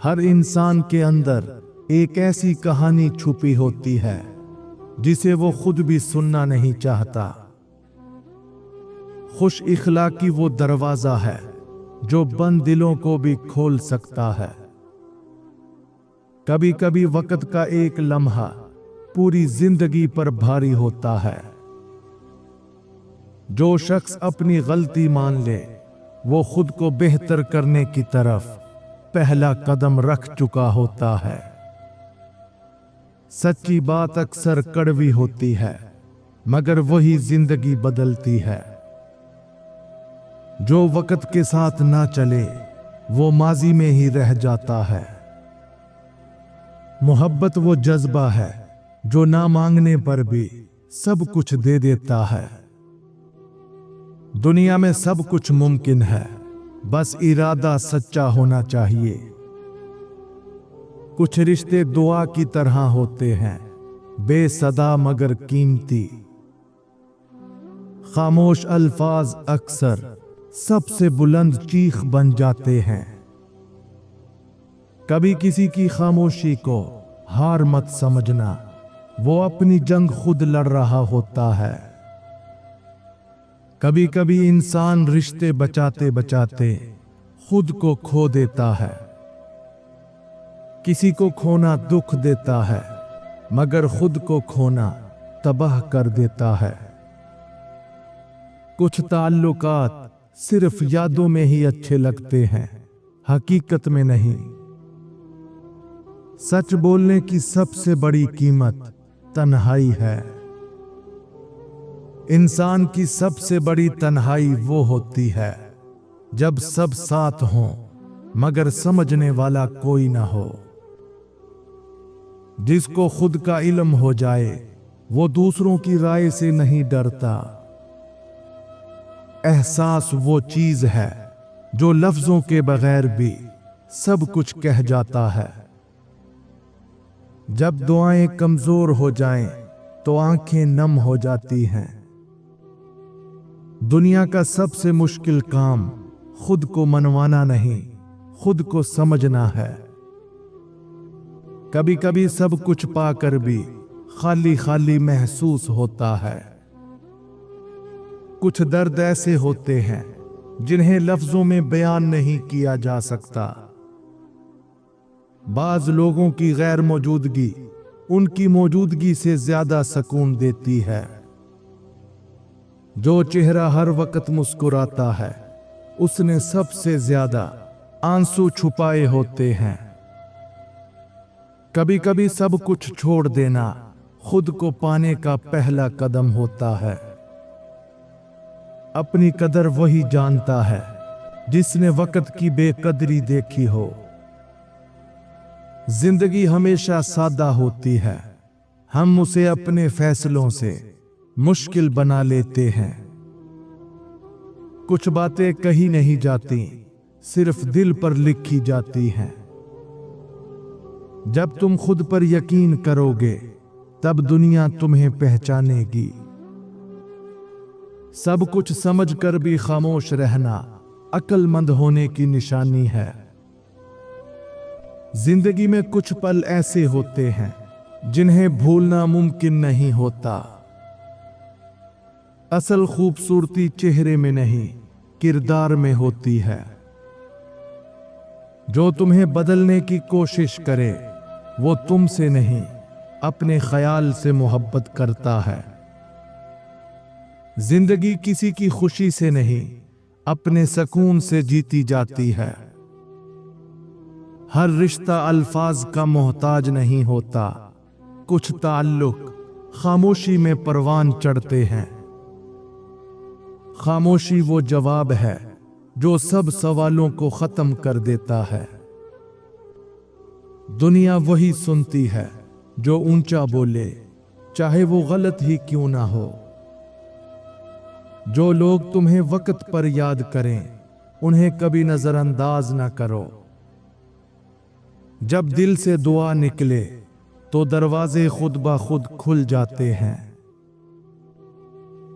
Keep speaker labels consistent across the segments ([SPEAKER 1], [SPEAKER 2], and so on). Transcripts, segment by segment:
[SPEAKER 1] ہر انسان کے اندر ایک ایسی کہانی چھپی ہوتی ہے جسے وہ خود بھی سننا نہیں چاہتا۔ خوش اخلاقی وہ دروازہ ہے جو بند دلوں کو بھی کھول سکتا ہے۔ کبھی کبھی وقت کا ایک لمحہ پوری زندگی پر بھاری ہوتا ہے۔ جو شخص اپنی غلطی مان لے وہ خود کو بہتر کرنے کی طرف پہلا قدم رکھ چکا ہوتا ہے۔ سچی بات اکثر کڑوی ہوتی ہے مگر وہی زندگی بدلتی ہے۔ جو وقت کے ساتھ نہ چلے وہ ماضی میں ہی رہ جاتا ہے۔ محبت وہ جذبہ ہے جو نہ مانگنے پر بھی سب کچھ دے دیتا ہے۔ دنیا میں سب کچھ ممکن ہے، بس ارادہ سچا ہونا چاہیے۔ کچھ رشتے دعا کی طرح ہوتے ہیں، بے صدا مگر قیمتی۔ خاموش الفاظ اکثر سب سے بلند چیخ بن جاتے ہیں۔ کبھی کسی کی خاموشی کو ہار مت سمجھنا، وہ اپنی جنگ خود لڑ رہا ہوتا ہے۔ کبھی کبھی انسان رشتے بچاتے بچاتے خود کو کھو دیتا ہے۔ کسی کو کھونا دکھ دیتا ہے مگر خود کو کھونا تباہ کر دیتا ہے۔ کچھ تعلقات صرف یادوں میں ہی اچھے لگتے ہیں، حقیقت میں نہیں۔ سچ بولنے کی سب سے بڑی قیمت تنہائی ہے۔ انسان کی سب سے بڑی تنہائی وہ ہوتی ہے جب سب ساتھ ہوں مگر سمجھنے والا کوئی نہ ہو۔ جس کو خود کا علم ہو جائے وہ دوسروں کی رائے سے نہیں ڈرتا۔ احساس وہ چیز ہے جو لفظوں کے بغیر بھی سب کچھ کہہ جاتا ہے۔ جب دعائیں کمزور ہو جائیں تو آنکھیں نم ہو جاتی ہیں۔ دنیا کا سب سے مشکل کام خود کو منوانا نہیں، خود کو سمجھنا ہے۔ کبھی کبھی سب کچھ پا کر بھی خالی خالی محسوس ہوتا ہے۔ کچھ درد ایسے ہوتے ہیں جنہیں لفظوں میں بیان نہیں کیا جا سکتا۔ بعض لوگوں کی غیر موجودگی ان کی موجودگی سے زیادہ سکون دیتی ہے۔ جو چہرہ ہر وقت مسکراتا ہے اس نے سب سے زیادہ آنسو چھپائے ہوتے ہیں۔ کبھی کبھی سب کچھ چھوڑ دینا خود کو پانے کا پہلا قدم ہوتا ہے۔ اپنی قدر وہی جانتا ہے جس نے وقت کی بے قدری دیکھی ہو۔ زندگی ہمیشہ سادہ ہوتی ہے، ہم اسے اپنے فیصلوں سے مشکل بنا لیتے ہیں۔ کچھ باتیں کہی نہیں جاتی، صرف دل پر لکھی جاتی ہیں۔ جب تم خود پر یقین کرو گے تب دنیا تمہیں پہچانے گی۔ سب کچھ سمجھ کر بھی خاموش رہنا عقل مند ہونے کی نشانی ہے۔ زندگی میں کچھ پل ایسے ہوتے ہیں جنہیں بھولنا ممکن نہیں ہوتا۔ اصل خوبصورتی چہرے میں نہیں کردار میں ہوتی ہے۔ جو تمہیں بدلنے کی کوشش کرے وہ تم سے نہیں اپنے خیال سے محبت کرتا ہے۔ زندگی کسی کی خوشی سے نہیں اپنے سکون سے جیتی جاتی ہے۔ ہر رشتہ الفاظ کا محتاج نہیں ہوتا، کچھ تعلق خاموشی میں پروان چڑھتے ہیں۔ خاموشی وہ جواب ہے جو سب سوالوں کو ختم کر دیتا ہے۔ دنیا وہی سنتی ہے جو اونچا بولے، چاہے وہ غلط ہی کیوں نہ ہو۔ جو لوگ تمہیں وقت پر یاد کریں انہیں کبھی نظر انداز نہ کرو۔ جب دل سے دعا نکلے تو دروازے خود بخود کھل جاتے ہیں۔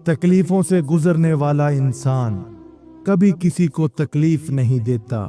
[SPEAKER 1] تکلیفوں سے گزرنے والا انسان کبھی کسی کو تکلیف نہیں دیتا۔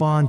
[SPEAKER 1] 5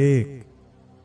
[SPEAKER 1] 1,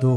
[SPEAKER 1] 2,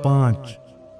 [SPEAKER 1] 5,